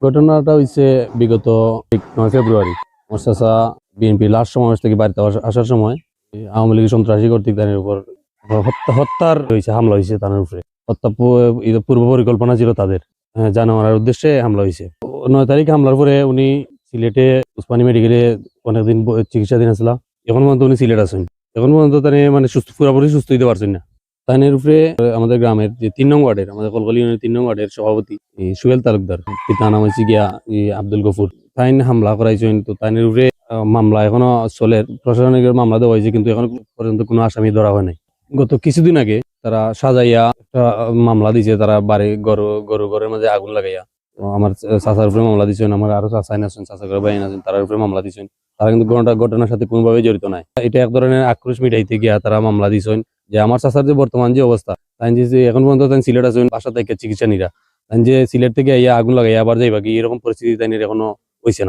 ঘটনাটা হইছে বিগত 9 ফেব্রুয়ারি। আমার চাচা বিএনপি লাস্ট সমাবেশ থেকে বাড়িতে আসার সময় আওয়ামী লীগের সন্ত্রাসী কর্তৃক তাদের উপর হত্যার হয়েছে, হামলা হয়েছে তাদের উপরে। হত্যা পূর্ব পরিকল্পনা ছিল তাদের, জানো মারার উদ্দেশ্যে হামলা হয়েছে। 9 তারিখে হামলার পরে উনি সিলেটে উসমানী মেডিকেলে অনেকদিন চিকিৎসাধীন আছিল। এখন পর্যন্ত উনি সিলেট আছেন। এখন পর্যন্ত তারা মানে পুরোপুরি সুস্থ হইতে পারছেন না। তাইনের উপরে আমাদের গ্রামের যে 3 নং ওয়ার্ডের, আমাদের কলকলি ইউনিয়নের 3 নং ওয়ার্ডের সভাপতি সুহেল তালুকদার, পিতা নাম হচ্ছে গিয়া আব্দুল গফুর, তাইন হামলা করাইছেন। তো তাইনের উপরে মামলা এখনো চলে, প্রশাসনিক মামলা দেওয়া হয়েছে, কিন্তু এখন পর্যন্ত কোনো আসামি ধরা হয় নাই। গত কিছুদিন আগে তারা সাজাইয়া একটা মামলা দিছে, তারা বাড়ি ঘরের মাঝে আগুন লাগাইয়া। তো আমার চাচার উপরে মামলা দিচ্ছেন, আমার আরো চাচাইন আছেন, চাচা করে বাইন আছেন, তার উপরে মামলা দিচ্ছেন। তারা কিন্তু ঘটনার সাথে কোনোভাবে জড়িত নাই। এটা এক ধরনের আক্রোশ মিটাইতে গিয়া তারা মামলা দিচ্ছেন যে আমার চাচার যে বর্তমান যে অবস্থা, তাই যে এখন পর্যন্ত তাই সিলেট আছেন, বাসা থেকে চিকিৎসা নিরা, তাই যে সিলেট থেকে ইয়া আগুন লাগাইয়া আবার যাইবা কি, এরকম পরিস্থিতি তাই এখনো হয়েছে না।